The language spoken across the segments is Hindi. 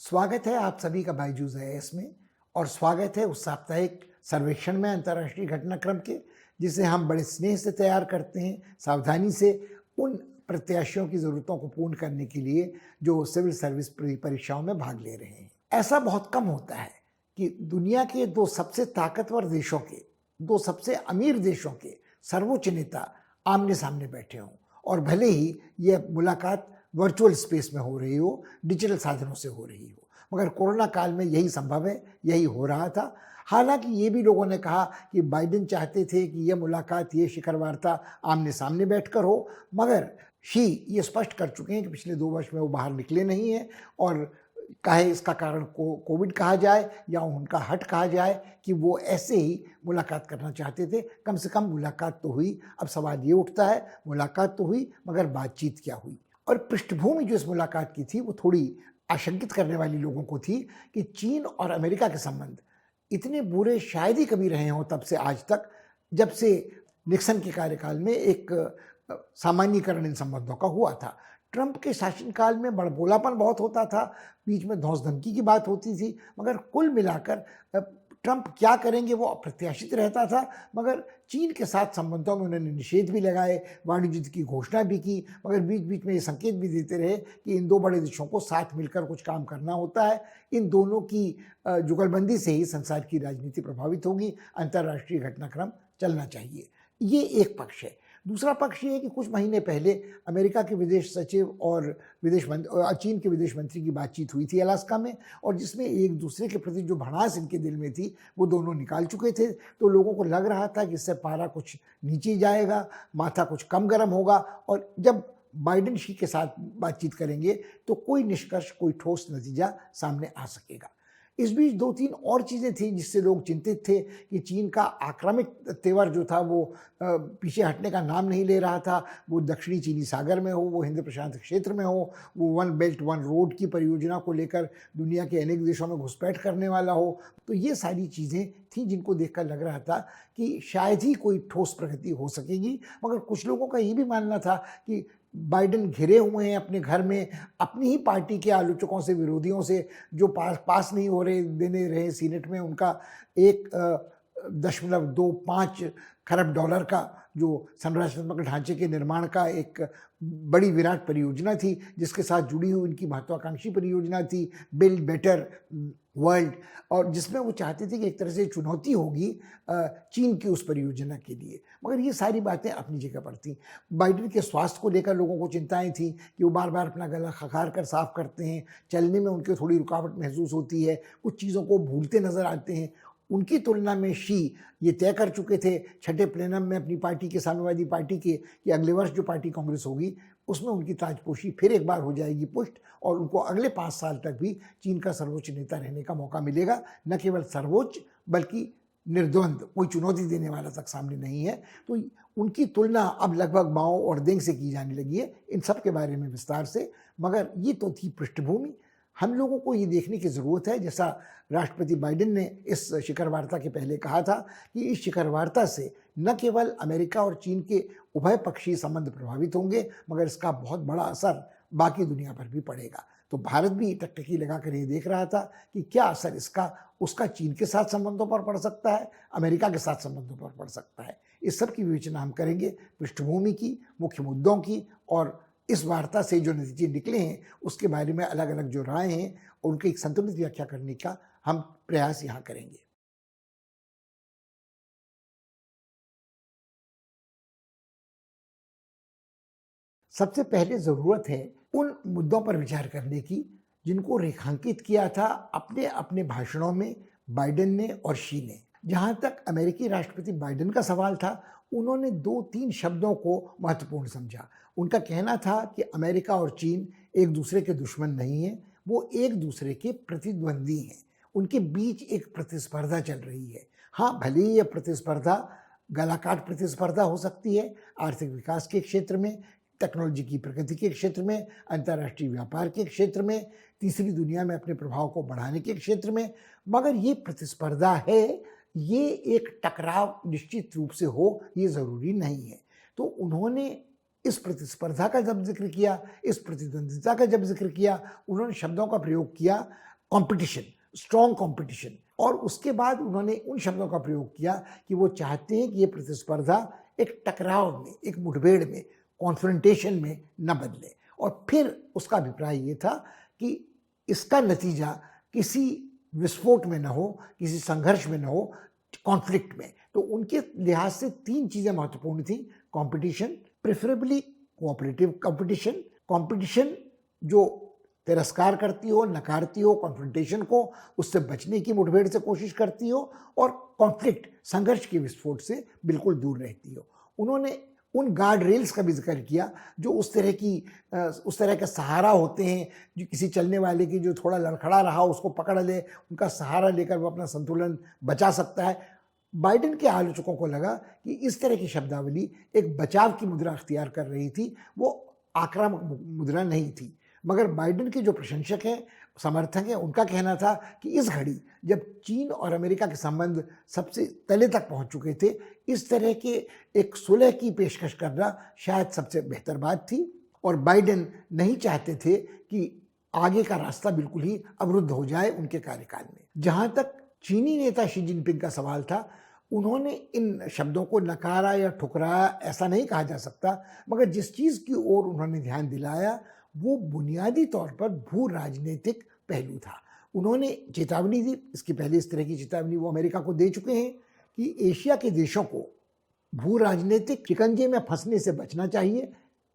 स्वागत है आप सभी का बायजूस आईएएस में और स्वागत है उस साप्ताहिक सर्वेक्षण में अंतर्राष्ट्रीय घटनाक्रम के जिसे हम बड़े स्नेह से तैयार करते हैं, सावधानी से उन प्रत्याशियों की ज़रूरतों को पूर्ण करने के लिए जो सिविल सर्विस परीक्षाओं में भाग ले रहे हैं। ऐसा बहुत कम होता है कि दुनिया के दो सबसे ताकतवर देशों के, दो सबसे अमीर देशों के सर्वोच्च नेता आमने सामने बैठे हों और भले ही यह मुलाकात वर्चुअल स्पेस में हो रही हो, डिजिटल साधनों से हो रही हो, मगर कोरोना काल में यही संभव है, यही हो रहा था। हालांकि ये भी लोगों ने कहा कि बाइडेन चाहते थे कि यह मुलाकात, ये शिखर वार्ता आमने सामने बैठकर हो, मगर शी ये स्पष्ट कर चुके हैं कि पिछले 2 वर्ष में वो बाहर निकले नहीं हैं और चाहे इसका कारण कोविड कहा जाए या उनका हट कहा जाए कि वो ऐसे ही मुलाकात करना चाहते थे। कम से कम मुलाकात तो हुई। अब सवाल ये उठता है, मुलाकात तो हुई मगर बातचीत क्या हुई? और पृष्ठभूमि जो इस मुलाकात की थी वो थोड़ी आशंकित करने वाली लोगों को थी कि चीन और अमेरिका के संबंध इतने बुरे शायद ही कभी रहे हों तब से आज तक, जब से निक्सन के कार्यकाल में एक सामान्यीकरण इन संबंधों का हुआ था। ट्रंप के शासनकाल में बड़बोलापन बहुत होता था, बीच में धौंस धमकी की बात होती थी, मगर कुल मिलाकर ट्रंप क्या करेंगे वो अप्रत्याशित रहता था। मगर चीन के साथ संबंधों में उन्होंने निषेध भी लगाए, वाणिज्य युद्ध की घोषणा भी की, मगर बीच बीच में ये संकेत भी देते रहे कि इन दो बड़े देशों को साथ मिलकर कुछ काम करना होता है। इन दोनों की जुगलबंदी से ही संसार की राजनीति प्रभावित होगी, अंतर्राष्ट्रीय घटनाक्रम चलना चाहिए। ये एक पक्ष है। दूसरा पक्ष ये है कि कुछ महीने पहले अमेरिका के विदेश सचिव और चीन के विदेश मंत्री की बातचीत हुई थी अलास्का में, और जिसमें एक दूसरे के प्रति जो भड़ास इनके दिल में थी वो दोनों निकाल चुके थे। तो लोगों को लग रहा था कि इससे पारा कुछ नीचे जाएगा, माथा कुछ कम गर्म होगा, और जब बाइडेन शी के साथ बातचीत करेंगे तो कोई निष्कर्ष, कोई ठोस नतीजा सामने आ सकेगा। इस बीच 2-3 और चीज़ें थी जिससे लोग चिंतित थे कि चीन का आक्रामक तेवर जो था वो पीछे हटने का नाम नहीं ले रहा था। वो दक्षिणी चीनी सागर में हो, वो हिंद प्रशांत क्षेत्र में हो, वो वन बेल्ट वन रोड की परियोजना को लेकर दुनिया के अनेक देशों में घुसपैठ करने वाला हो। तो ये सारी चीज़ें थीं जिनको देखकर लग रहा था कि शायद ही कोई ठोस प्रगति हो सकेगी। मगर कुछ लोगों का ये भी मानना था कि बाइडेन घिरे हुए हैं अपने घर में, अपनी ही पार्टी के आलोचकों से, विरोधियों से, जो पास नहीं हो रहे सीनेट में उनका 1.25 खरब डॉलर का जो संरचनात्मक ढांचे के निर्माण का एक बड़ी विराट परियोजना थी, जिसके साथ जुड़ी हुई उनकी महत्वाकांक्षी परियोजना थी बिल्ड बेटर वर्ल्ड, और जिसमें वो चाहते थे कि एक तरह से चुनौती होगी चीन की उस परियोजना के लिए। मगर ये सारी बातें अपनी जगह पर थी। बाइडेन के स्वास्थ्य को लेकर लोगों को चिंताएं थी कि वो बार बार अपना गला खखार कर साफ करते हैं, चलने में उनके थोड़ी रुकावट महसूस होती है, कुछ चीज़ों को भूलते नजर आते हैं। उनकी तुलना में शी ये तय कर चुके थे छठे प्लेनम में अपनी पार्टी के, साम्यवादी पार्टी के, कि अगले वर्ष जो पार्टी कांग्रेस होगी उसमें उनकी ताजपोशी फिर एक बार हो जाएगी पुष्ट, और उनको अगले 5 साल तक भी चीन का सर्वोच्च नेता रहने का मौका मिलेगा। न केवल सर्वोच्च बल्कि निर्द्वंद, कोई चुनौती देने वाला तक सामने नहीं है। तो उनकी तुलना अब लगभग माओ और देंग से की जाने लगी है, इन सब के बारे में विस्तार से। मगर ये तो थी पृष्ठभूमि। हम लोगों को ये देखने की ज़रूरत है, जैसा राष्ट्रपति बाइडेन ने इस शिखर वार्ता के पहले कहा था, कि इस शिखर वार्ता से न केवल अमेरिका और चीन के उभय पक्षीय संबंध प्रभावित होंगे, मगर इसका बहुत बड़ा असर बाकी दुनिया पर भी पड़ेगा। तो भारत भी टकटकी लगाकर ये देख रहा था कि क्या असर इसका उसका चीन के साथ संबंधों पर पड़ सकता है, अमेरिका के साथ संबंधों पर पड़ सकता है। इस सब की विवेचना हम करेंगे, पृष्ठभूमि की, मुख्य मुद्दों की, और इस वार्ता से जो नतीजे निकले हैं उसके बारे में अलग अलग जो राय हैं उनकी एक संतुलित व्याख्या करने का हम प्रयास यहाँ करेंगे। सबसे पहले ज़रूरत है उन मुद्दों पर विचार करने की जिनको रेखांकित किया था अपने अपने भाषणों में बाइडेन ने और शी ने। जहाँ तक अमेरिकी राष्ट्रपति बाइडेन का सवाल था, उन्होंने 2-3 शब्दों को महत्वपूर्ण समझा। उनका कहना था कि अमेरिका और चीन एक दूसरे के दुश्मन नहीं हैं, वो एक दूसरे के प्रतिद्वंदी हैं। उनके बीच एक प्रतिस्पर्धा चल रही है। हाँ, भले ही यह प्रतिस्पर्धा गलाकाट प्रतिस्पर्धा हो सकती है, आर्थिक विकास के क्षेत्र में, टेक्नोलॉजी की प्रगति के क्षेत्र में, अंतर्राष्ट्रीय व्यापार के क्षेत्र में, तीसरी दुनिया में अपने प्रभाव को बढ़ाने के क्षेत्र में, मगर ये प्रतिस्पर्धा है, ये एक टकराव निश्चित रूप से हो ये ज़रूरी नहीं है। तो उन्होंने इस प्रतिस्पर्धा का जब जिक्र किया, इस प्रतिद्वंदिता का जब जिक्र किया, उन्होंने शब्दों का प्रयोग किया कंपटीशन, स्ट्रॉन्ग कंपटीशन। और उसके बाद उन्होंने उन शब्दों का प्रयोग किया कि वो चाहते हैं कि ये प्रतिस्पर्धा एक टकराव में, एक मुठभेड़ में, कॉन्फ्रंटेशन में न बदले। और फिर उसका अभिप्राय ये था कि इसका नतीजा किसी विस्फोट में न हो, किसी संघर्ष में न हो, कॉन्फ्लिक्ट में। तो उनके लिहाज से 3 चीजें महत्वपूर्ण थी: competition, preferably cooperative competition, competition जो तिरस्कार करती हो, नकारती हो कॉन्फ्रंटेशन को, उससे बचने की मुठभेड़ से कोशिश करती हो, और कॉन्फ्लिक्ट, संघर्ष के विस्फोट से बिल्कुल दूर रहती हो। उन्होंने उन गार्ड रेल्स का भी जिक्र किया जो उस तरह के सहारा होते हैं, जो किसी चलने वाले की जो थोड़ा लड़खड़ा रहा उसको पकड़ ले, उनका सहारा लेकर वो अपना संतुलन बचा सकता है। बाइडेन के आलोचकों को लगा कि इस तरह की शब्दावली एक बचाव की मुद्रा अख्तियार कर रही थी, वो आक्रामक मुद्रा नहीं थी। मगर बाइडेन के जो प्रशंसक हैं, समर्थक हैं, उनका कहना था कि इस घड़ी जब चीन और अमेरिका के संबंध सबसे तले तक पहुंच चुके थे, इस तरह के एक सुलह की पेशकश करना शायद सबसे बेहतर बात थी। और बाइडेन नहीं चाहते थे कि आगे का रास्ता बिल्कुल ही अवरुद्ध हो जाए उनके कार्यकाल में। जहां तक चीनी नेता शी जिनपिंग का सवाल था, उन्होंने इन शब्दों को नकारा या ठुकराया ऐसा नहीं कहा जा सकता, मगर जिस चीज की ओर उन्होंने ध्यान दिलाया वो बुनियादी तौर पर भू राजनीतिक पहलू था। उन्होंने चेतावनी दी, इसकी पहले इस तरह की चेतावनी वो अमेरिका को दे चुके हैं कि एशिया के देशों को भू राजनीतिक शिकंजे में फंसने से बचना चाहिए।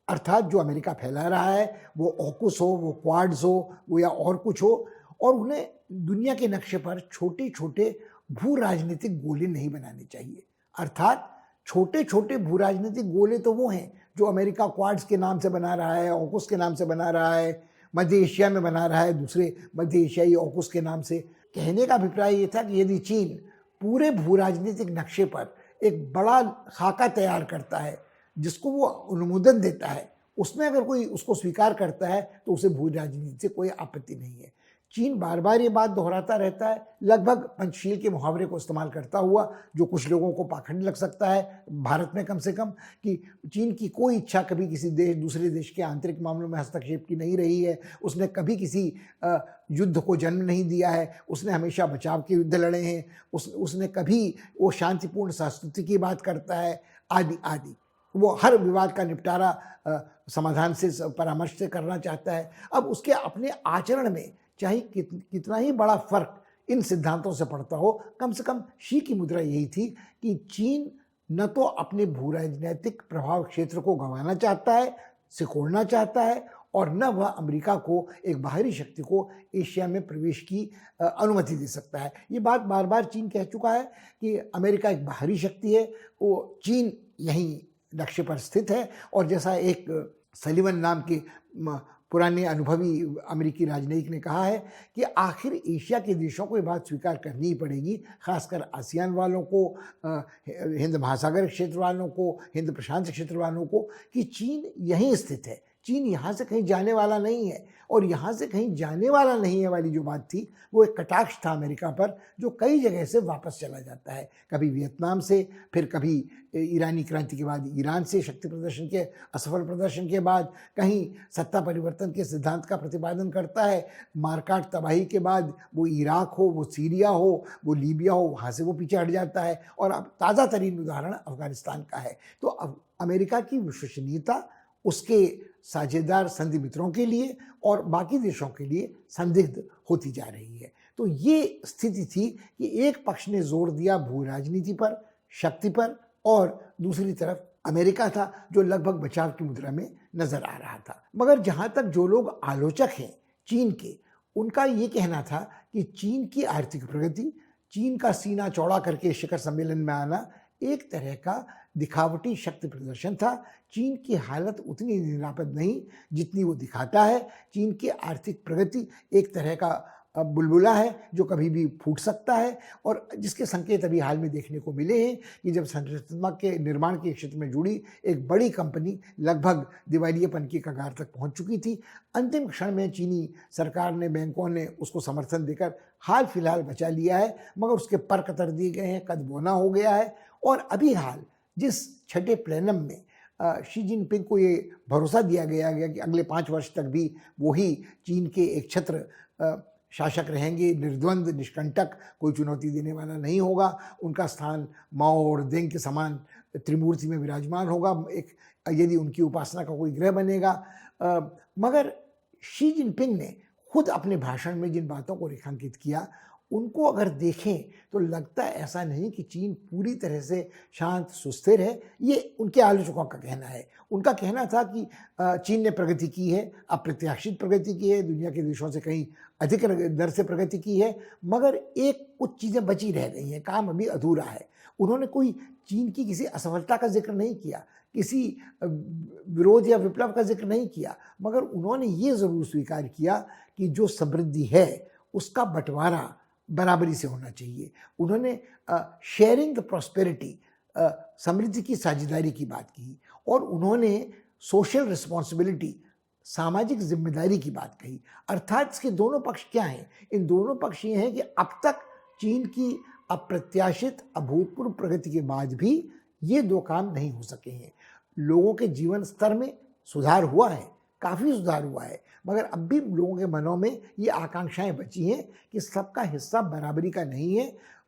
अर्थात जो अमेरिका फैला रहा है, वो ऑकुस हो, वो क्वाड्स हो, वो या और कुछ हो, और उन्हें दुनिया के नक्शे पर छोटे छोटे भू राजनीतिक गोले नहीं बनाने चाहिए। अर्थात छोटे छोटे भू राजनीतिक गोले तो वो हैं जो अमेरिका क्वाड्स के नाम से बना रहा है, ऑकुस के नाम से बना रहा है, मध्य एशिया में बना रहा है दूसरे मध्य एशियाई ऑकुस के नाम से। कहने का अभिप्राय ये था कि यदि चीन पूरे भू राजनीतिक नक्शे पर एक बड़ा खाका तैयार करता है जिसको वो अनुमोदन देता है, उसमें अगर कोई उसको स्वीकार करता है तो उसे भू राजनीति से कोई आपत्ति नहीं है। चीन बार बार ये बात दोहराता रहता है, लगभग पंचशील के मुहावरे को इस्तेमाल करता हुआ, जो कुछ लोगों को पाखंड लग सकता है भारत में कम से कम, कि चीन की कोई इच्छा कभी किसी दूसरे देश के आंतरिक मामलों में हस्तक्षेप की नहीं रही है। उसने कभी किसी युद्ध को जन्म नहीं दिया है, उसने हमेशा बचाव के युद्ध लड़े हैं, उसने कभी वो शांतिपूर्ण संस्कृति की बात करता है, आदि आदि। वो हर विवाद का निपटारा समाधान से, परामर्श से करना चाहता है। अब उसके अपने आचरण में चाहे कितना ही बड़ा फर्क इन सिद्धांतों से पड़ता हो, कम से कम शी की मुद्रा यही थी कि चीन न तो अपने भू राजनीतिक प्रभाव क्षेत्र को गंवाना चाहता है, सिकोड़ना चाहता है, और न वह अमेरिका को, एक बाहरी शक्ति को एशिया में प्रवेश की अनुमति दे सकता है। ये बात बार बार चीन कह चुका है कि अमेरिका एक बाहरी शक्ति है, वो चीन यहीं नक्शे पर स्थित है। और जैसा एक सलीवन नाम के पुराने अनुभवी अमेरिकी राजनयिक ने कहा है कि आखिर एशिया के देशों को ये बात स्वीकार करनी ही पड़ेगी, खासकर आसियान वालों को, हिंद महासागर क्षेत्र वालों को, हिंद प्रशांत क्षेत्र वालों को, कि चीन यहीं स्थित है, चीन यहाँ से कहीं जाने वाला नहीं है। और यहाँ से कहीं जाने वाला नहीं है वाली जो बात थी, वो एक कटाक्ष था अमेरिका पर, जो कई जगह से वापस चला जाता है। कभी वियतनाम से, फिर कभी ईरानी क्रांति के बाद ईरान से शक्ति प्रदर्शन के असफल प्रदर्शन के बाद, कहीं सत्ता परिवर्तन के सिद्धांत का प्रतिपादन करता है, मारकाट तबाही के बाद वो इराक हो, वो सीरिया हो, वो लीबिया हो, वहाँ से वो पीछे हट जाता है। और अब ताज़ा तरीन उदाहरण अफगानिस्तान का है। तो अब अमेरिका की विश्वसनीयता उसके साझेदार संधि मित्रों के लिए और बाकी देशों के लिए संदिग्ध होती जा रही है। तो ये स्थिति थी कि एक पक्ष ने जोर दिया भू राजनीति पर, शक्ति पर, और दूसरी तरफ अमेरिका था जो लगभग बचाव की मुद्रा में नजर आ रहा था। मगर जहां तक जो लोग आलोचक हैं चीन के, उनका ये कहना था कि चीन की आर्थिक प्रगति, चीन का सीना चौड़ा करके शिखर सम्मेलन में आना एक तरह का दिखावटी शक्ति प्रदर्शन था। चीन की हालत उतनी निरापद नहीं जितनी वो दिखाता है। चीन की आर्थिक प्रगति एक तरह का बुलबुला है जो कभी भी फूट सकता है, और जिसके संकेत अभी हाल में देखने को मिले हैं कि जब संरचनात्मक के निर्माण के क्षेत्र में जुड़ी एक बड़ी कंपनी लगभग दिवालियेपन की कगार तक पहुंच चुकी थी, अंतिम क्षण में चीनी सरकार ने, बैंकों ने उसको समर्थन देकर हाल फिलहाल बचा लिया है, मगर उसके पर कतर दिए गए हैं, कद बोना हो गया है। और अभी हाल जिस छठे प्लेनम में शी जिनपिंग को ये भरोसा दिया गया कि अगले 5 वर्ष तक भी वही चीन के एक छत्र शासक रहेंगे, निर्द्वंद, निष्कंटक, कोई चुनौती देने वाला नहीं होगा। उनका स्थान माओ और देंग के समान त्रिमूर्ति में विराजमान होगा, एक यदि उनकी उपासना का कोई ग्रह बनेगा। मगर शी जिनपिंग ने खुद अपने भाषण में जिन बातों को रेखांकित किया, उनको अगर देखें तो लगता ऐसा नहीं कि चीन पूरी तरह से शांत सुस्थिर है। ये उनके आलोचकों का कहना है। उनका कहना था कि चीन ने प्रगति की है, अप्रत्याशित प्रगति की है, दुनिया के देशों से कहीं अधिक दर से प्रगति की है, मगर एक कुछ चीज़ें बची रह गई हैं, काम अभी अधूरा है। उन्होंने कोई चीन की किसी असफलता का जिक्र नहीं किया, किसी विरोध या विप्लव का जिक्र नहीं किया, मगर उन्होंने ये ज़रूर स्वीकार किया कि जो समृद्धि है उसका बंटवारा बराबरी से होना चाहिए। उन्होंने शेयरिंग द प्रॉस्पेरिटी, समृद्धि की साझेदारी की बात की, और उन्होंने सोशल रिस्पॉन्सिबिलिटी, सामाजिक जिम्मेदारी की बात कही। अर्थात इसके दोनों पक्ष क्या हैं? इन दोनों पक्ष ये हैं कि अब तक चीन की अप्रत्याशित अभूतपूर्व प्रगति के बाद भी ये दो काम नहीं हो सके हैं। लोगों के जीवन स्तर में सुधार हुआ है, काफ़ी सुधार हुआ है, मगर अब भी लोगों के मनों में ये आकांक्षाएं बची हैं कि सबका हिस्सा बराबरी का नहीं है।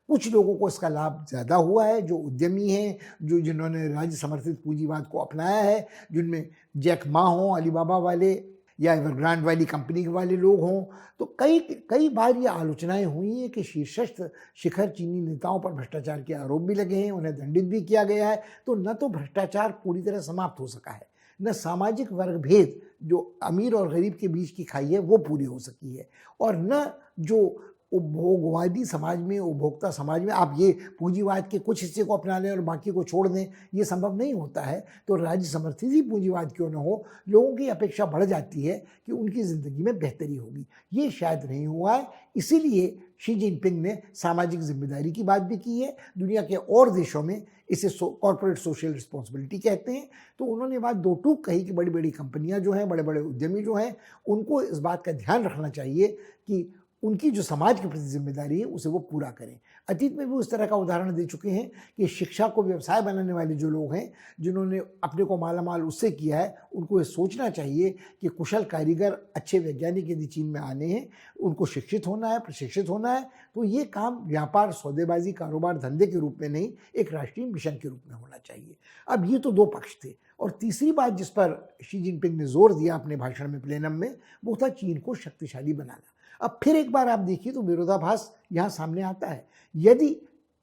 कुछ लोगों को इसका लाभ ज़्यादा हुआ है, जो उद्यमी हैं, जिन्होंने राज्य समर्थित पूंजीवाद को अपनाया है, जिनमें जैक मा हों, अलीबाबा वाले, या एवरग्रांड वाली कंपनी के वाले लोग हों। तो कई बार ये आलोचनाएं हुई हैं कि शीर्षस्थ शिखर चीनी नेताओं पर भ्रष्टाचार के आरोप भी लगे हैं, उन्हें दंडित भी किया गया है। तो न तो भ्रष्टाचार पूरी तरह समाप्त हो सका है, न सामाजिक वर्ग भेद जो अमीर और गरीब के बीच की खाई है वो पूरी हो सकी है, और न जो उपभोगवादी समाज में, उपभोक्ता समाज में आप ये पूंजीवाद के कुछ हिस्से को अपना लें और बाकी को छोड़ दें, ये संभव नहीं होता है। तो राज्य समर्थित ही पूंजीवाद क्यों न हो, लोगों की अपेक्षा बढ़ जाती है कि उनकी ज़िंदगी में बेहतरी होगी। ये शायद नहीं हुआ है, इसीलिए शी जिनपिंग ने सामाजिक जिम्मेदारी की बात भी की है। दुनिया के और देशों में इसे कॉर्पोरेट सोशल रिस्पॉन्सिबिलिटी कहते हैं। तो उन्होंने बात दो टूक कही कि बड़ी बड़ी कंपनियां जो हैं, बड़े बड़े उद्यमी जो हैं, उनको इस बात का ध्यान रखना चाहिए कि उनकी जो समाज के प्रति जिम्मेदारी है उसे वो पूरा करें। अतीत में भी उस तरह का उदाहरण दे चुके हैं कि शिक्षा को व्यवसाय बनाने वाले जो लोग हैं, जिन्होंने अपने को मालामाल उससे किया है, उनको ये सोचना चाहिए कि कुशल कारीगर, अच्छे वैज्ञानिक यदि चीन में आने हैं, उनको शिक्षित होना है, प्रशिक्षित होना है, तो ये काम व्यापार, सौदेबाजी, कारोबार, धंधे के रूप में नहीं, एक राष्ट्रीय मिशन के रूप में होना चाहिए। अब ये तो दो पक्ष थे। और तीसरी बात जिस पर शी जिनपिंग ने जोर दिया अपने भाषण में, प्लेनम में, वो था चीन को शक्तिशाली बनाना। अब फिर एक बार आप देखिए तो विरोधाभास यहाँ सामने आता है। यदि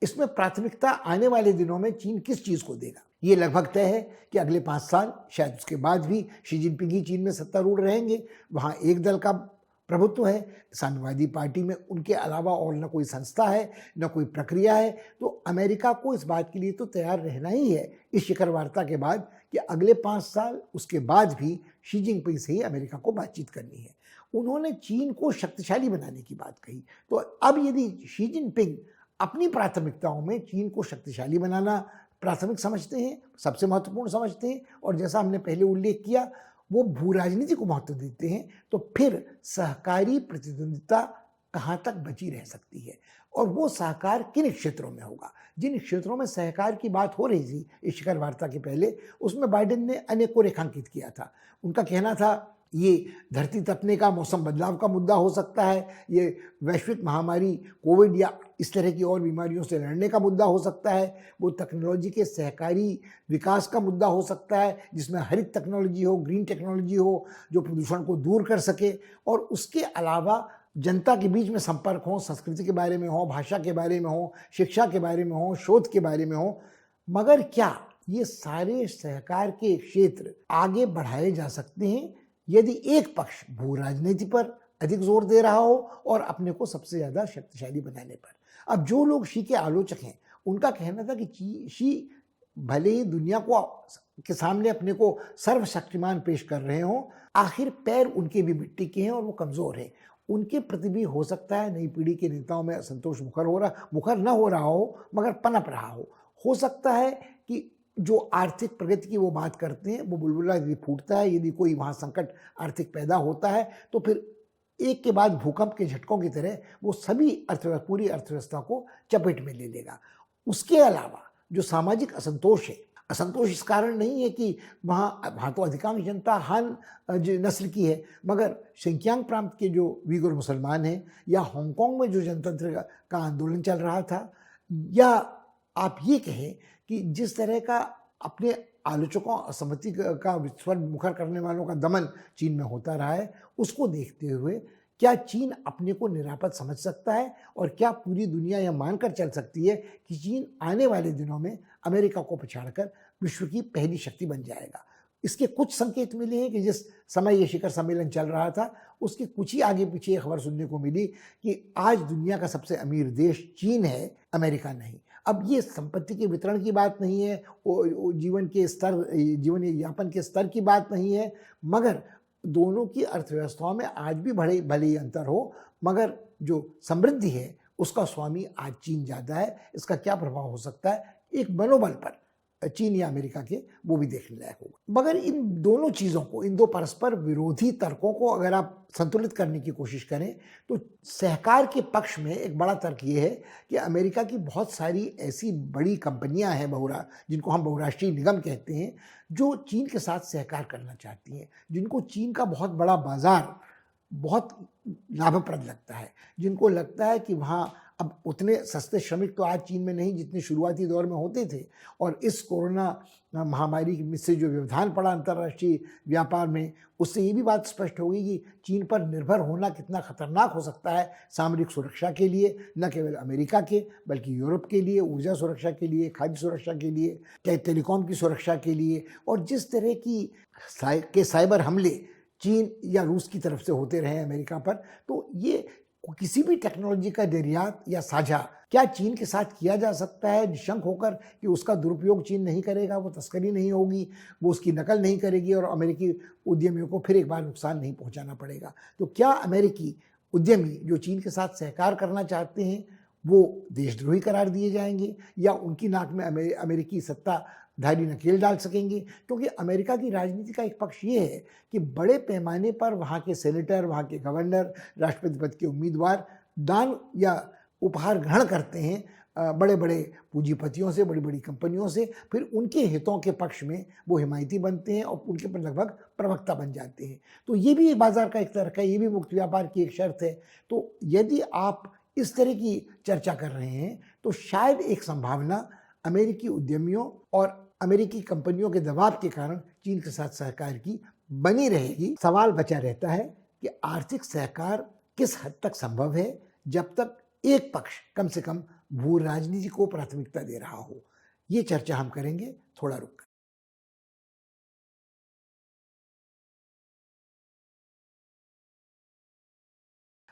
इसमें प्राथमिकता आने वाले दिनों में चीन किस चीज़ को देगा, ये लगभग तय है कि अगले 5 साल, शायद उसके बाद भी शी जिनपिंग ही चीन में सत्तारूढ़ रहेंगे। वहाँ एक दल का प्रभुत्व है, साम्यवादी पार्टी में उनके अलावा और न कोई संस्था है, न कोई प्रक्रिया है। तो अमेरिका को इस बात के लिए तो तैयार रहना ही है इस शिखर वार्ता के बाद कि अगले 5 साल उसके बाद भी शी जिनपिंग से ही अमेरिका को बातचीत करनी है। उन्होंने चीन को शक्तिशाली बनाने की बात कही। तो अब यदि शी जिनपिंग अपनी प्राथमिकताओं में चीन को शक्तिशाली बनाना प्राथमिक समझते हैं, सबसे महत्वपूर्ण समझते हैं, और जैसा हमने पहले उल्लेख किया वो भू राजनीति को महत्व देते हैं, तो फिर सहकारी प्रतिद्वंदिता कहाँ तक बची रह सकती है, और वो सहकार किन क्षेत्रों में होगा। जिन क्षेत्रों में सहकार की बात हो रही थी इस शिखर वार्ता के पहले, उसमें बाइडेन ने अनेक को रेखांकित किया था। उनका कहना था ये धरती तपने का, मौसम बदलाव का मुद्दा हो सकता है, ये वैश्विक महामारी कोविड या इस तरह की और बीमारियों से लड़ने का मुद्दा हो सकता है, वो टेक्नोलॉजी के सहकारी विकास का मुद्दा हो सकता है, जिसमें हरित टेक्नोलॉजी हो, ग्रीन टेक्नोलॉजी हो, जो प्रदूषण को दूर कर सके, और उसके अलावा जनता के बीच में संपर्क हो, संस्कृति के बारे में हो, भाषा के बारे में हो, शिक्षा के बारे में हो, शोध के बारे में हो। मगर क्या ये सारे सहकार के क्षेत्र आगे बढ़ाए जा सकते हैं यदि एक पक्ष भू राजनीति पर अधिक जोर दे रहा हो और अपने को सबसे ज़्यादा शक्तिशाली बनाने पर? अब जो लोग शी के आलोचक हैं, उनका कहना था कि शी भले ही दुनिया को के सामने अपने को सर्वशक्तिमान पेश कर रहे हों, आखिर पैर उनके भी मिट्टी के हैं और वो कमज़ोर हैं। उनके प्रति भी हो सकता है नई पीढ़ी के नेताओं में असंतोष मुखर न हो रहा हो, मगर पनप रहा हो सकता है कि जो आर्थिक प्रगति की वो बात करते हैं, वो बुलबुला यदि फूटता है, यदि कोई वहाँ संकट आर्थिक पैदा होता है, तो फिर एक के बाद भूकंप के झटकों की तरह वो सभी पूरी अर्थव्यवस्था को चपेट में ले लेगा। उसके अलावा जो सामाजिक असंतोष है, असंतोष इस कारण नहीं है कि वहाँ वहाँ तो अधिकांश जनता हान नस्ल की है, मगर शिनजियांग प्रांत के जो उइगर मुसलमान हैं, या हांगकांग में जो जनतंत्र का आंदोलन चल रहा था, या आप ये कहें कि जिस तरह का अपने आलोचकों असहमति का स्वर मुखर करने वालों का दमन चीन में होता रहा है, उसको देखते हुए क्या चीन अपने को निरापद समझ सकता है, और क्या पूरी दुनिया यह मानकर चल सकती है कि चीन आने वाले दिनों में अमेरिका को पछाड़कर विश्व की पहली शक्ति बन जाएगा? इसके कुछ संकेत मिले हैं कि जिस समय ये शिखर सम्मेलन चल रहा था, उसके कुछ ही आगे पीछे ये खबर सुनने को मिली कि आज दुनिया का सबसे अमीर देश चीन है, अमेरिका नहीं। अब ये संपत्ति के वितरण की बात नहीं है, जीवन के स्तर, जीवन यापन के स्तर की बात नहीं है, मगर दोनों की अर्थव्यवस्थाओं में आज भी भले ही अंतर हो, मगर जो समृद्धि है उसका स्वामी आज चीन ज़्यादा है। इसका क्या प्रभाव हो सकता है एक मनोबल पर चीन या अमेरिका के, वो भी देखने लायक होगा। मगर इन दोनों चीज़ों को, इन दो परस्पर विरोधी तर्कों को अगर आप संतुलित करने की कोशिश करें, तो सहकार के पक्ष में एक बड़ा तर्क ये है कि अमेरिका की बहुत सारी ऐसी बड़ी कंपनियां हैं जिनको हम बहुराष्ट्रीय निगम कहते हैं, जो चीन के साथ सहकार करना चाहती हैं, जिनको चीन का बहुत बड़ा बाजार बहुत लाभप्रद लगता है, जिनको लगता है कि वहाँ अब उतने सस्ते श्रमिक तो आज चीन में नहीं जितने शुरुआती दौर में होते थे, और इस कोरोना महामारी से जो व्यवधान पड़ा अंतर्राष्ट्रीय व्यापार में, उससे ये भी बात स्पष्ट हो गई कि चीन पर निर्भर होना कितना खतरनाक हो सकता है सामरिक सुरक्षा के लिए, न केवल अमेरिका के बल्कि यूरोप के लिए, ऊर्जा सुरक्षा के लिए, खाद्य सुरक्षा के लिए, टेलीकॉम की सुरक्षा के लिए। और जिस तरह के साइबर हमले चीन या रूस की तरफ से होते रहे अमेरिका पर, तो ये किसी भी टेक्नोलॉजी का निर्यात या साझा क्या चीन के साथ किया जा सकता है निशंक होकर कि उसका दुरुपयोग चीन नहीं करेगा, वो तस्करी नहीं होगी, वो उसकी नकल नहीं करेगी और अमेरिकी उद्यमियों को फिर एक बार नुकसान नहीं पहुंचाना पड़ेगा। तो क्या अमेरिकी उद्यमी जो चीन के साथ सहकार करना चाहते हैं वो देशद्रोही करार दिए जाएंगे, या उनकी नाक में अमेरिकी सत्ताधारी नकेल डाल सकेंगे? क्योंकि अमेरिका की राजनीति का एक पक्ष ये है कि बड़े पैमाने पर वहाँ के सेनेटर, वहाँ के गवर्नर, राष्ट्रपति पद के उम्मीदवार दान या उपहार ग्रहण करते हैं बड़े बड़े पूंजीपतियों से, बड़ी बड़ी कंपनियों से, फिर उनके हितों के पक्ष में वो हिमायती बनते हैं और उनके पर लगभग प्रवक्ता बन जाते हैं। तो ये भी बाजार का एक तर्क है, ये भी मुक्त व्यापार की एक शर्त है। तो यदि आप इस तरह की चर्चा कर रहे हैं, तो शायद एक संभावना अमेरिकी उद्यमियों और अमेरिकी कंपनियों के दबाव के कारण चीन के साथ सहकार की बनी रहेगी। सवाल बचा रहता है कि आर्थिक सहकार किस हद तक संभव है जब तक एक पक्ष कम से कम भू राजनीति को प्राथमिकता दे रहा हो। ये चर्चा हम करेंगे थोड़ा रुक कर।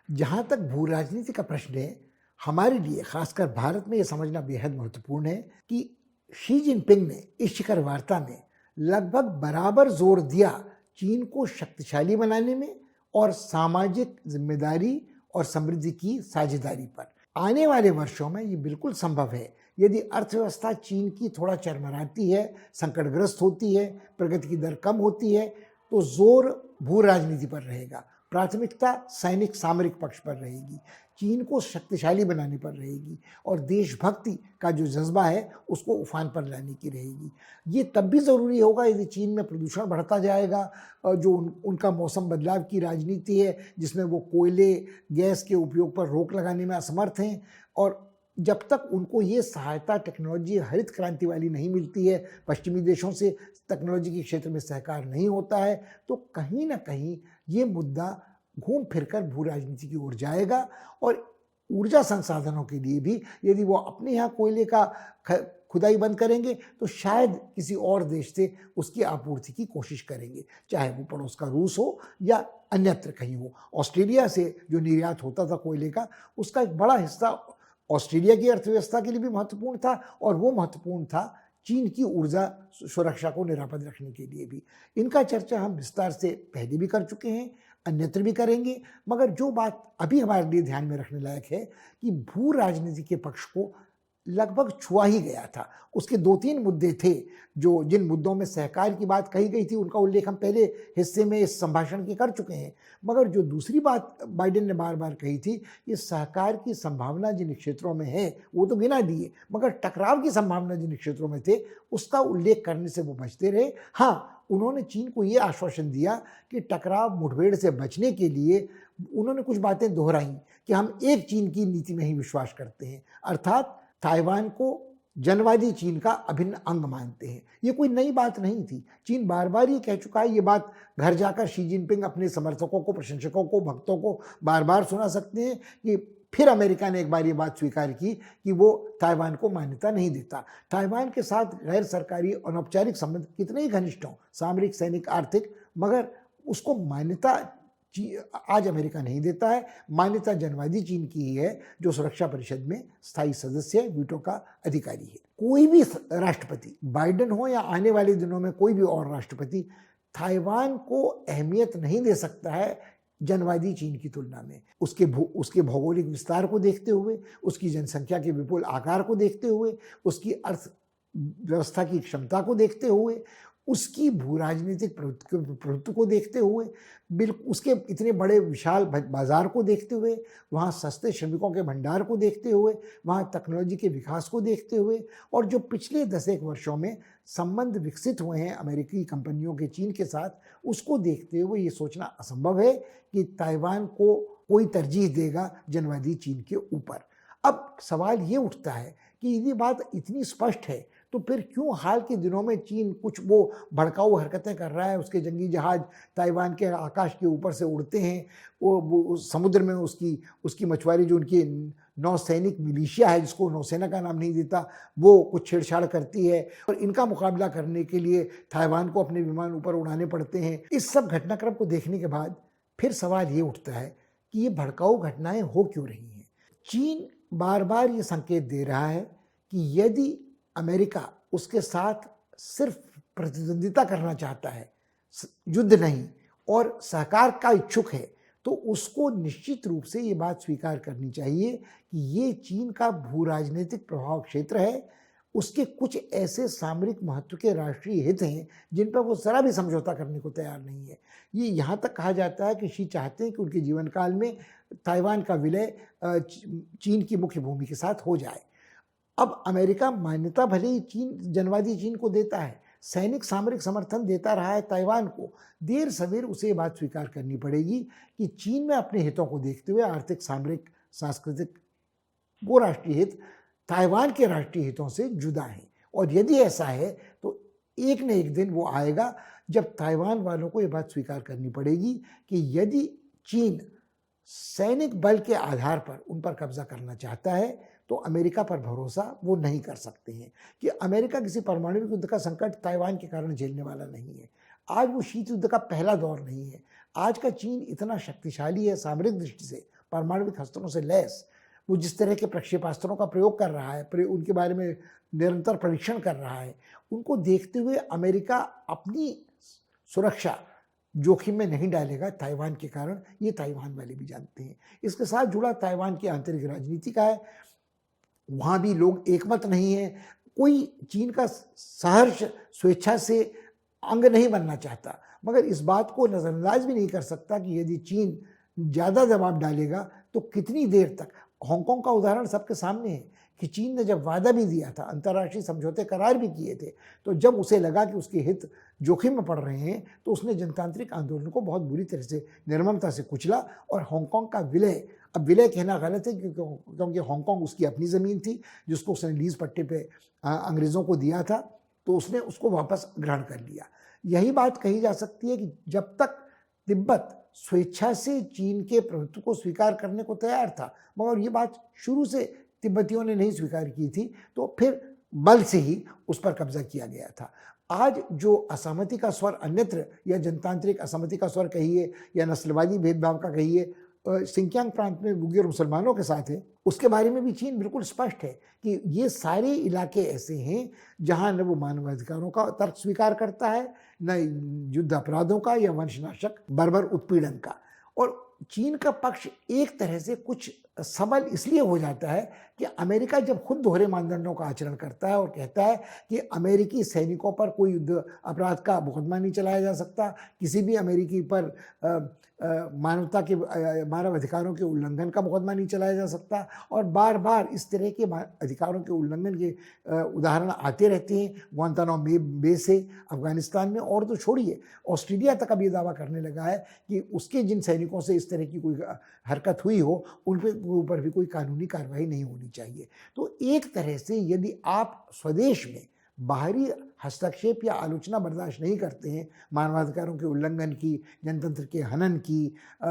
जहां तक भू राजनीति का प्रश्न है, हमारे लिए खासकर भारत में यह समझना बेहद महत्वपूर्ण है कि शी जिनपिंग ने इस शिखर वार्ता में लगभग बराबर जोर दिया चीन को शक्तिशाली बनाने में और सामाजिक जिम्मेदारी और समृद्धि की साझेदारी पर। आने वाले वर्षों में ये बिल्कुल संभव है, यदि अर्थव्यवस्था चीन की थोड़ा चरमराती है, संकटग्रस्त होती है, प्रगति की दर कम होती है, तो जोर भू राजनीति पर रहेगा, प्राथमिकता सैनिक सामरिक पक्ष पर रहेगी, चीन को शक्तिशाली बनाने पर रहेगी, और देशभक्ति का जो जज्बा है उसको उफान पर लाने की रहेगी। ये तब भी ज़रूरी होगा यदि चीन में प्रदूषण बढ़ता जाएगा, जो उनका मौसम बदलाव की राजनीति है जिसमें वो कोयले गैस के उपयोग पर रोक लगाने में असमर्थ हैं, और जब तक उनको ये सहायता टेक्नोलॉजी हरित क्रांति वाली नहीं मिलती है, पश्चिमी देशों से टेक्नोलॉजी के क्षेत्र में सहकार नहीं होता है, तो कहीं ना कहीं ये मुद्दा घूम फिरकर भू राजनीति की ओर जाएगा। और ऊर्जा संसाधनों के लिए भी यदि वो अपने यहाँ कोयले का खुदाई बंद करेंगे, तो शायद किसी और देश से उसकी आपूर्ति की कोशिश करेंगे, चाहे वो पड़ोस का रूस हो या अन्यत्र कहीं हो। ऑस्ट्रेलिया से जो निर्यात होता था कोयले का, उसका एक बड़ा हिस्सा ऑस्ट्रेलिया की अर्थव्यवस्था के लिए भी महत्वपूर्ण था, और वो महत्वपूर्ण था चीन की ऊर्जा सुरक्षा को निरापद रखने के लिए भी। इनका चर्चा हम विस्तार से पहले भी कर चुके हैं, अन्यत्र भी करेंगे, मगर जो बात अभी हमारे लिए ध्यान में रखने लायक है कि भू राजनीति के पक्ष को लगभग छुआ ही गया था। उसके 2-3 मुद्दे थे जो जिन मुद्दों में सहकार की बात कही गई थी, उनका उल्लेख हम पहले हिस्से में इस संभाषण के कर चुके हैं। मगर जो दूसरी बात बाइडेन ने बार-बार कही थी, ये सहकार की संभावना जिन क्षेत्रों में है, वो तो गिना दिए, मगर टकराव की संभावना जिन क्षेत्रों में थे, उसका उल्लेख करने से वो बचते रहे। हाँ, उन्होंने चीन को ये आश्वासन दिया कि टकराव मुठभेड़ से बचने के लिए उन्होंने कुछ बातें दोहराई कि हम एक चीन की नीति में ही विश्वास करते हैं, अर्थात ताइवान को जनवादी चीन का अभिन्न अंग मानते हैं। ये कोई नई बात नहीं थी। चीन बार-बार ये कह चुका है, ये बात घर जाकर शी जिनपिंग अपने समर्थकों को, प्रशंसकों को, भक्तों को बार-बार सुना सकते हैं कि फिर अमेरिका ने एक बार ये बात स्वीकार की कि वो ताइवान को मान्यता नहीं देता। ताइवान के साथ गैर सरकारी अनौपचारिक संबंध कितने ही घनिष्ठ हों, सामरिक, सैनिक, आर्थिक, मगर उसको मान्यता आज अमेरिका नहीं देता है। मान्यता जनवादी चीन की ही है, जो सुरक्षा परिषद में स्थायी सदस्य है, वीटो का अधिकारी है। कोई भी राष्ट्रपति, बाइडेन हो या आने वाले दिनों में कोई भी और राष्ट्रपति, ताइवान को अहमियत नहीं दे सकता है जनवादी चीन की तुलना में। उसके भौगोलिक विस्तार को देखते हुए, उसकी जनसंख्या के विपुल आकार को देखते हुए, उसकी अर्थव्यवस्था की क्षमता को देखते हुए, उसकी भू राजनीतिक प्रभुत्व को देखते हुए, उसके इतने बड़े विशाल बाजार को देखते हुए, वहाँ सस्ते श्रमिकों के भंडार को देखते हुए, वहाँ टेक्नोलॉजी के विकास को देखते हुए, और जो पिछले 10 वर्षों में संबंध विकसित हुए हैं अमेरिकी कंपनियों के चीन के साथ, उसको देखते हुए ये सोचना असंभव है कि ताइवान को कोई तरजीह देगा जनवादी चीन के ऊपर। अब सवाल ये उठता है कि यदि बात इतनी स्पष्ट है, तो फिर क्यों हाल के दिनों में चीन कुछ वो भड़काऊ हरकतें कर रहा है? उसके जंगी जहाज ताइवान के आकाश के ऊपर से उड़ते हैं, वो समुद्र में उसकी मछुआरी, जो उनकी नौसैनिक मिलिशिया है, जिसको नौसेना का नाम नहीं देता, वो कुछ छेड़छाड़ करती है, और इनका मुकाबला करने के लिए ताइवान को अपने विमान ऊपर उड़ाने पड़ते हैं। इस सब घटनाक्रम को देखने के बाद फिर सवाल ये उठता है कि ये भड़काऊ घटनाएं हो क्यों रही हैं? चीन बार बार ये संकेत दे रहा है कि यदि अमेरिका उसके साथ सिर्फ प्रतिद्वंदिता करना चाहता है, युद्ध नहीं, और सहकार का इच्छुक है, तो उसको निश्चित रूप से ये बात स्वीकार करनी चाहिए कि ये चीन का भू राजनीतिक प्रभाव क्षेत्र है, उसके कुछ ऐसे सामरिक महत्व के राष्ट्रीय हित हैं जिन पर वो जरा भी समझौता करने को तैयार नहीं है। ये यहाँ तक कहा जाता है कि शी चाहते हैं कि उनके जीवन काल में ताइवान का विलय चीन की मुख्य भूमि के साथ हो जाए। अब अमेरिका मान्यता भले ही जनवादी चीन को देता है, सैनिक सामरिक समर्थन देता रहा है ताइवान को, देर सवेर उसे ये बात स्वीकार करनी पड़ेगी कि चीन में अपने हितों को देखते हुए आर्थिक, सामरिक, सांस्कृतिक वो राष्ट्रीय हित ताइवान के राष्ट्रीय हितों से जुदा हैं। और यदि ऐसा है तो एक न एक दिन वो आएगा जब ताइवान वालों को ये बात स्वीकार करनी पड़ेगी कि यदि चीन सैनिक बल के आधार पर उन पर कब्जा करना चाहता है, तो अमेरिका पर भरोसा वो नहीं कर सकते हैं कि अमेरिका किसी परमाणु युद्ध का संकट ताइवान के कारण झेलने वाला नहीं है। आज वो शीत युद्ध का पहला दौर नहीं है। आज का चीन इतना शक्तिशाली है सामरिक दृष्टि से, परमाणु अस्त्रों से लैस, वो जिस तरह के प्रक्षेपास्त्रों का प्रयोग कर रहा है, उनके बारे में निरंतर परीक्षण कर रहा है, उनको देखते हुए अमेरिका अपनी सुरक्षा जोखिम में नहीं डालेगा ताइवान के कारण। ये ताइवान वाले भी जानते हैं। इसके साथ जुड़ा ताइवान की आंतरिक राजनीति का है, वहाँ भी लोग एकमत नहीं है। कोई चीन का सहर्ष स्वेच्छा से अंग नहीं बनना चाहता, मगर इस बात को नज़रअंदाज भी नहीं कर सकता कि यदि चीन ज़्यादा दबाव डालेगा तो कितनी देर तक। हांगकांग का उदाहरण सबके सामने है कि चीन ने जब वादा भी दिया था, अंतर्राष्ट्रीय समझौते करार भी किए थे, तो जब उसे लगा कि उसके हित जोखिम में पड़ रहे हैं, तो उसने जनतांत्रिक आंदोलन को बहुत बुरी तरह से निर्ममता से कुचला और हांगकांग का विलय, अब विलय कहना गलत है क्योंकि हांगकांग उसकी अपनी ज़मीन थी जिसको उसने लीज पट्टे पे अंग्रेज़ों को दिया था, तो उसने उसको वापस ग्रहण कर लिया। यही बात कही जा सकती है कि जब तक तिब्बत स्वेच्छा से चीन के प्रभुत्व को स्वीकार करने को तैयार था, मगर ये बात शुरू से तिब्बतियों ने नहीं स्वीकार की थी, तो फिर बल से ही उस पर कब्जा किया गया था। आज जो असहमति का स्वर अन्यत्र, या जनतांत्रिक असहमति का स्वर कहिए या नस्लवादी भेदभाव का कहिए, सिंकियांग प्रांत में उइगर मुसलमानों के साथ है, उसके बारे में भी चीन बिल्कुल स्पष्ट है कि ये सारे इलाके ऐसे हैं जहाँ न वो मानवाधिकारों का तर्क स्वीकार करता है, न युद्ध अपराधों का या वंशनाशक बर्बर उत्पीड़न का। और चीन का पक्ष एक तरह से कुछ सबल इसलिए हो जाता है कि अमेरिका जब खुद दोहरे मानदंडों का आचरण करता है और कहता है कि अमेरिकी सैनिकों पर कोई युद्ध अपराध का मुकदमा नहीं चलाया जा सकता, किसी भी अमेरिकी पर मानवता के मानव अधिकारों के उल्लंघन का मुकदमा नहीं चलाया जा सकता, और बार बार इस तरह के अधिकारों के उल्लंघन के उदाहरण आते रहते हैं। ग्वांतानामो बे से अफगानिस्तान में, और तो छोड़िए ऑस्ट्रेलिया तक अब ये दावा करने लगा है कि उसके जिन सैनिकों से इस तरह की कोई हरकत हुई हो उन पे ऊपर भी कोई कानूनी कार्रवाई नहीं होनी चाहिए। तो एक तरह से यदि आप स्वदेश में बाहरी हस्तक्षेप या आलोचना बर्दाश्त नहीं करते हैं, मानवाधिकारों के उल्लंघन की, जनतंत्र के हनन की,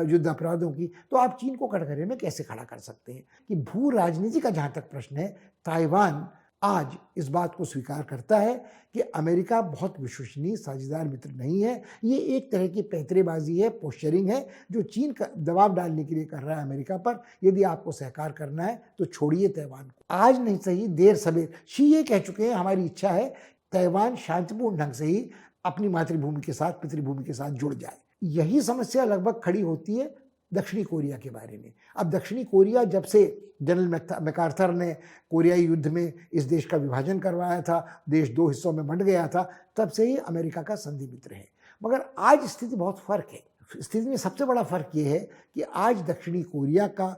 युद्ध अपराधों की, तो आप चीन को कटघरे में कैसे खड़ा कर सकते हैं? कि भू राजनीति का जहाँ तक प्रश्न है, ताइवान आज इस बात को स्वीकार करता है कि अमेरिका बहुत विश्वसनीय साझेदार मित्र नहीं है। ये एक तरह की पैंतरेबाजी है, पोस्चरिंग है, जो चीन का दबाव डालने के लिए कर रहा है अमेरिका पर। यदि आपको सहकार करना है तो छोड़िए तैवान को, आज नहीं सही देर सवेर। शी ये कह चुके हैं हमारी इच्छा है तैवान शांतिपूर्ण ढंग से ही अपनी मातृभूमि के साथ, पितृभूमि के साथ जुड़ जाए। यही समस्या लगभग खड़ी होती है दक्षिणी कोरिया के बारे में। अब दक्षिणी कोरिया, जब से जनरल मैकार्थर ने कोरियाई युद्ध में इस देश का विभाजन करवाया था, देश दो हिस्सों में बंट गया था, तब से ही अमेरिका का संधि मित्र है। मगर आज स्थिति बहुत फर्क है। स्थिति में सबसे बड़ा फर्क ये है कि आज दक्षिणी कोरिया का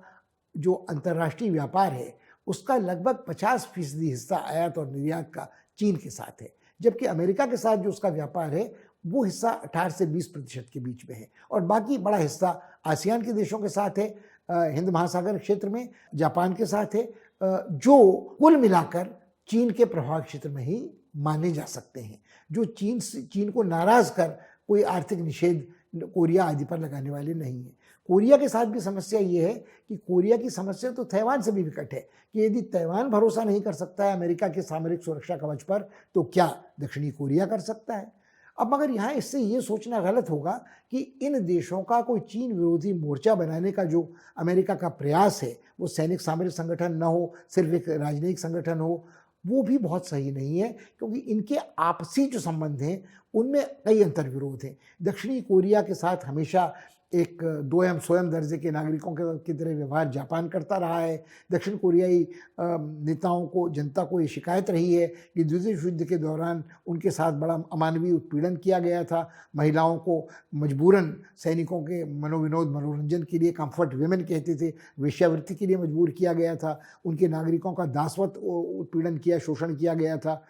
जो अंतर्राष्ट्रीय व्यापार है उसका लगभग 50% हिस्सा आयात और निर्यात का चीन के साथ है, जबकि अमेरिका के साथ जो उसका व्यापार है वो हिस्सा 18 से 20% के बीच में है, और बाकी बड़ा हिस्सा आसियान के देशों के साथ है, हिंद महासागर क्षेत्र में जापान के साथ है, जो कुल मिलाकर चीन के प्रभाव क्षेत्र में ही माने जा सकते हैं, जो चीन को नाराज कर कोई आर्थिक निषेध कोरिया आदि पर लगाने वाले नहीं है। कोरिया के साथ भी समस्या ये है कि कोरिया की समस्या तो तैवान से भी विकट है कि यदि तैवान भरोसा नहीं कर सकता है अमेरिका के सामरिक सुरक्षा कवच पर, तो क्या दक्षिणी कोरिया कर सकता है? अब मगर यहाँ इससे ये सोचना गलत होगा कि इन देशों का कोई चीन विरोधी मोर्चा बनाने का जो अमेरिका का प्रयास है, वो सैनिक सामरिक संगठन न हो, सिर्फ एक राजनयिक संगठन हो, वो भी बहुत सही नहीं है, क्योंकि इनके आपसी जो संबंध हैं उनमें कई अंतर्विरोध हैं। दक्षिणी कोरिया के साथ हमेशा एक दोयम स्वयं दर्जे के नागरिकों की तरह व्यवहार जापान करता रहा है। दक्षिण कोरियाई नेताओं को, जनता को ये शिकायत रही है कि द्वितीय विश्व युद्ध के दौरान उनके साथ बड़ा अमानवीय उत्पीड़न किया गया था। महिलाओं को मजबूरन सैनिकों के मनोविनोद, मनोरंजन के लिए, कंफर्ट विमेन कहते थे, वेश्यावृत्ति के लिए मजबूर किया गया था। उनके नागरिकों का दासवत उत्पीड़न किया, शोषण किया गया था।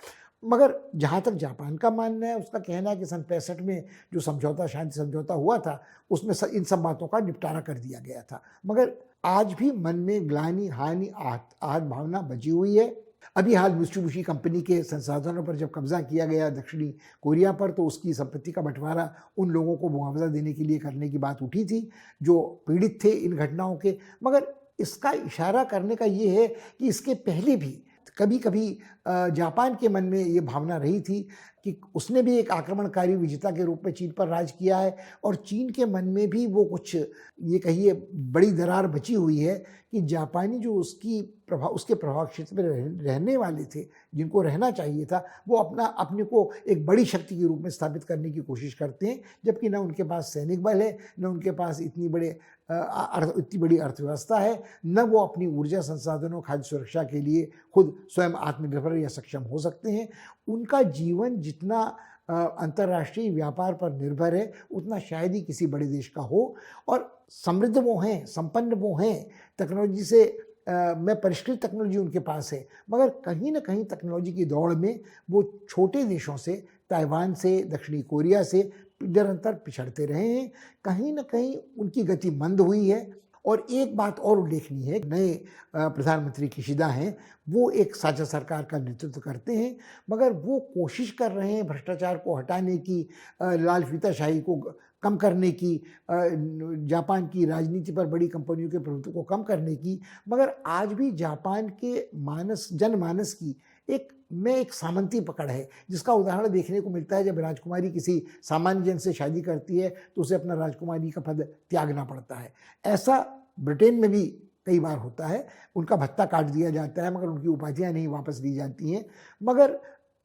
मगर जहाँ तक जापान का मानना है, उसका कहना है कि सन 65 में जो समझौता, शांति समझौता हुआ था, उसमें इन सब बातों का निपटारा कर दिया गया था। मगर आज भी मन में ग्लानि, हानि, आहत भावना बची हुई है। अभी हाल मित्सुबिशी कंपनी के संसाधनों पर जब कब्जा किया गया दक्षिणी कोरिया पर, तो उसकी संपत्ति का बंटवारा उन लोगों को मुआवजा देने के लिए करने की बात उठी थी जो पीड़ित थे इन घटनाओं के। मगर इसका इशारा करने का ये है कि इसके पहले भी कभी कभी जापान के मन में ये भावना रही थी कि उसने भी एक आक्रमणकारी विजेता के रूप में चीन पर राज किया है, और चीन के मन में भी वो कुछ, ये कहिए, बड़ी दरार बची हुई है कि जापानी जो उसके प्रभाव क्षेत्र में रहने वाले थे, जिनको रहना चाहिए था, वो अपने को एक बड़ी शक्ति के रूप में स्थापित करने की कोशिश करते हैं, जबकि न उनके पास सैनिक बल है, न उनके पास इतनी बड़ी अर्थव्यवस्था है, न वो अपनी ऊर्जा संसाधनों, खाद्य सुरक्षा के लिए खुद स्वयं आत्मनिर्भर या सक्षम हो सकते हैं। उनका जीवन जितना अंतर्राष्ट्रीय व्यापार पर निर्भर है, उतना शायद ही किसी बड़े देश का हो। और समृद्ध वो हैं, संपन्न वो हैं, टेक्नोलॉजी से में परिष्कृत टेक्नोलॉजी उनके पास है, मगर कहीं ना कहीं टेक्नोलॉजी की दौड़ में वो छोटे देशों से, ताइवान से, दक्षिणी कोरिया से निरंतर पिछड़ते रहे हैं। कहीं ना कहीं उनकी गति मंद हुई है। और एक बात और उल्लेखनीय है, नए प्रधानमंत्री किशिदा हैं, वो एक साझा सरकार का नेतृत्व करते हैं, मगर वो कोशिश कर रहे हैं भ्रष्टाचार को हटाने की, लाल फीताशाही को कम करने की, जापान की राजनीति पर बड़ी कंपनियों के प्रभुत्व को कम करने की। मगर आज भी जापान के जनमानस की एक सामंती पकड़ है, जिसका उदाहरण देखने को मिलता है जब राजकुमारी किसी सामान्य जन से शादी करती है तो उसे अपना राजकुमारी का पद त्यागना पड़ता है। ऐसा ब्रिटेन में भी कई बार होता है, उनका भत्ता काट दिया जाता है, मगर उनकी उपाधियां नहीं वापस दी जाती हैं। मगर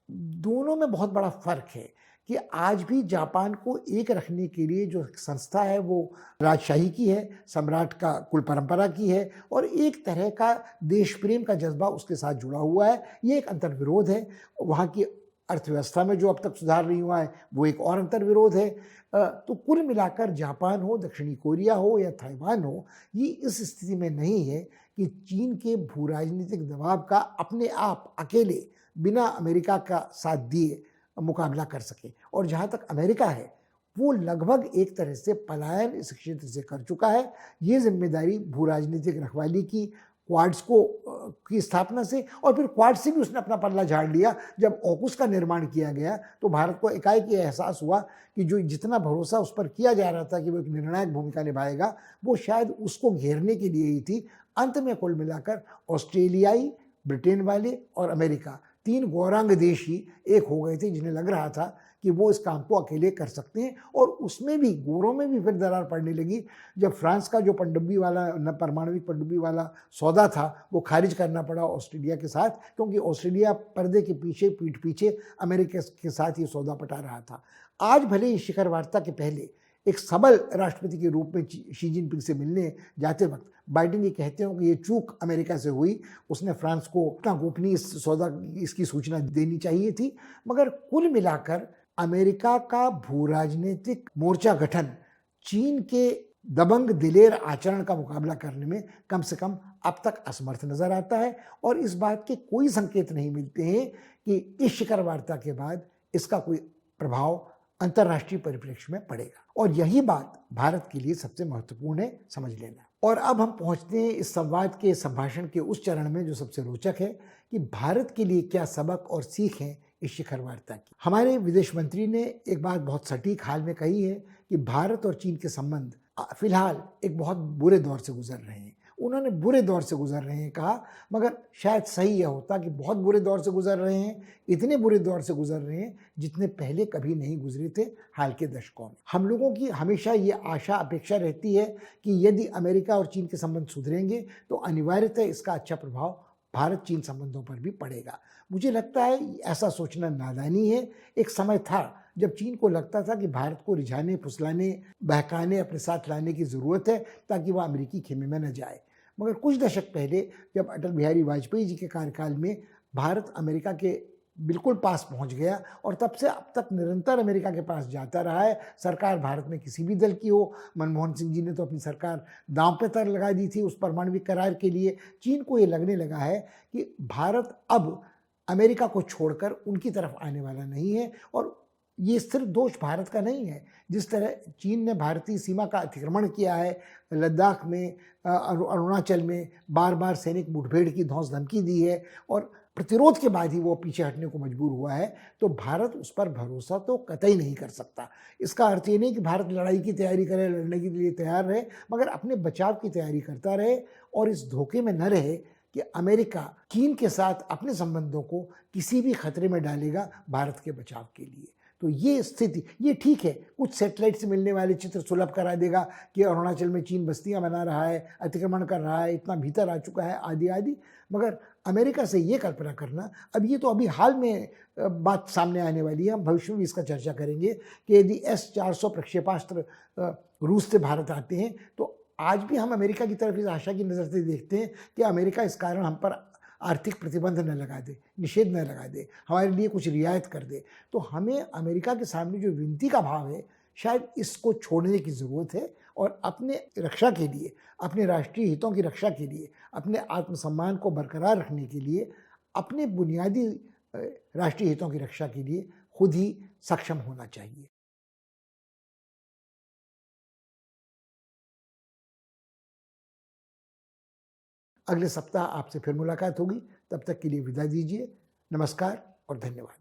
दोनों में बहुत बड़ा फर्क है कि आज भी जापान को एक रखने के लिए जो संस्था है वो राजशाही की है, सम्राट का कुल परंपरा की है और एक तरह का देश प्रेम का जज्बा उसके साथ जुड़ा हुआ है। ये एक अंतर्विरोध है। वहाँ की अर्थव्यवस्था में जो अब तक सुधार नहीं हुआ है वो एक और अंतर्विरोध है। तो कुल मिलाकर जापान हो, दक्षिणी कोरिया हो या ताइवान हो, ये इस स्थिति में नहीं है कि चीन के भू राजनीतिक दबाव का अपने आप अकेले बिना अमेरिका का साथ दिए मुकाबला कर सके। और जहाँ तक अमेरिका है वो लगभग एक तरह से पलायन इस क्षेत्र से कर चुका है। ये जिम्मेदारी भू राजनीतिक रखवाली की, क्वाड्स को की स्थापना से, और फिर क्वाड से भी उसने अपना पल्ला झाड़ लिया। जब ऑकुस का निर्माण किया गया तो भारत को एकाएक ये एहसास हुआ कि जो जितना भरोसा उस पर किया जा रहा था कि वो एक निर्णायक भूमिका निभाएगा, वो शायद उसको घेरने के लिए ही थी। अंत में कुल मिलाकर ऑस्ट्रेलियाई, ब्रिटेन वाले और अमेरिका, 3 गौरांग देश ही एक हो गए थे जिन्हें लग रहा था कि वो इस काम को अकेले कर सकते हैं। और उसमें भी, गोरों में भी फिर दरार पड़ने लगी जब फ्रांस का जो पनडुब्बी वाला, न परमाणविक पनडुब्बी वाला सौदा था वो खारिज करना पड़ा ऑस्ट्रेलिया के साथ, क्योंकि ऑस्ट्रेलिया पर्दे के पीछे, पीठ पीछे अमेरिका के साथ ये सौदा पटा रहा था। आज भले इस शिखर वार्ता के पहले एक सबल राष्ट्रपति के रूप में शी जिनपिंग से मिलने जाते वक्त बाइडेन ये कहते हो कि ये चूक अमेरिका से हुई, उसने फ्रांस को इतना गोपनीय सौदा, इसकी सूचना देनी चाहिए थी। मगर कुल मिलाकर अमेरिका का भू राजनीतिक मोर्चा गठन चीन के दबंग दिलेर आचरण का मुकाबला करने में कम से कम अब तक असमर्थ नजर आता है। और इस बात के कोई संकेत नहीं मिलते हैं कि इस शिखर वार्ता के बाद इसका कोई प्रभाव अंतर्राष्ट्रीय परिप्रेक्ष्य में पड़ेगा। और यही बात भारत के लिए सबसे महत्वपूर्ण है समझ लेना। और अब हम पहुंचते हैं इस संवाद के, संभाषण के उस चरण में जो सबसे रोचक है कि भारत के लिए क्या सबक और सीख है इस शिखर वार्ता की। हमारे विदेश मंत्री ने एक बात बहुत सटीक हाल में कही है कि भारत और चीन के संबंध फिलहाल एक बहुत बुरे दौर से गुजर रहे हैं। उन्होंने बुरे दौर से गुजर रहे हैं कहा, मगर शायद सही यह होता कि बहुत बुरे दौर से गुजर रहे हैं, इतने बुरे दौर से गुजर रहे हैं जितने पहले कभी नहीं गुजरे थे हाल के दशकों में। हम लोगों की हमेशा ये आशा अपेक्षा रहती है कि यदि अमेरिका और चीन के संबंध सुधरेंगे तो अनिवार्यतः इसका अच्छा प्रभाव भारत चीन संबंधों पर भी पड़ेगा। मुझे लगता है ऐसा सोचना नादानी है। एक समय था जब चीन को लगता था कि भारत को रिझाने, फुसलाने, बहकाने, अपने साथ लाने की ज़रूरत है ताकि वह अमेरिकी खेमे में न जाए। मगर कुछ दशक पहले जब अटल बिहारी वाजपेयी जी के कार्यकाल में भारत अमेरिका के बिल्कुल पास पहुंच गया और तब से अब तक निरंतर अमेरिका के पास जाता रहा है। सरकार भारत में किसी भी दल की हो, मनमोहन सिंह जी ने तो अपनी सरकार दांव पे तर लगा दी थी उस परमाणविक करार के लिए। चीन को ये लगने लगा है कि भारत अब अमेरिका को छोड़कर उनकी तरफ आने वाला नहीं है। और ये सिर्फ दोष भारत का नहीं है। जिस तरह चीन ने भारतीय सीमा का अतिक्रमण किया है, लद्दाख में, अरुणाचल में बार बार सैनिक मुठभेड़ की धौंस धमकी दी है और प्रतिरोध के बाद ही वो पीछे हटने को मजबूर हुआ है, तो भारत उस पर भरोसा तो कतई नहीं कर सकता। इसका अर्थ ये नहीं कि भारत लड़ाई की तैयारी करे, लड़ने के लिए तैयार रहे, मगर अपने बचाव की तैयारी करता रहे और इस धोखे में न रहे कि अमेरिका चीन के साथ अपने संबंधों को किसी भी खतरे में डालेगा भारत के बचाव के लिए। तो ये स्थिति, ये ठीक है, कुछ सैटेलाइट से मिलने वाले चित्र सुलभ करा देगा कि अरुणाचल में चीन बस्तियां बना रहा है, अतिक्रमण कर रहा है, इतना भीतर आ चुका है, आदि आदि। मगर अमेरिका से ये कल्पना करना, अब ये तो अभी हाल में बात सामने आने वाली है, हम भविष्य में भी इसका चर्चा करेंगे कि यदि S-400 प्रक्षेपास्त्र रूस से भारत आते हैं तो आज भी हम अमेरिका की तरफ इस आशा की नज़र से देखते हैं कि अमेरिका इस कारण हम पर आर्थिक प्रतिबंध न लगा दे, निषेध न लगा दे, हमारे लिए कुछ रियायत कर दे। तो हमें अमेरिका के सामने जो विनती का भाव है, शायद इसको छोड़ने की ज़रूरत है और अपने रक्षा के लिए, अपने राष्ट्रीय हितों की रक्षा के लिए, अपने आत्मसम्मान को बरकरार रखने के लिए, अपने बुनियादी राष्ट्रीय हितों की रक्षा के लिए खुद ही सक्षम होना चाहिए। अगले सप्ताह आपसे फिर मुलाकात होगी। तब तक के लिए विदा दीजिए। नमस्कार और धन्यवाद।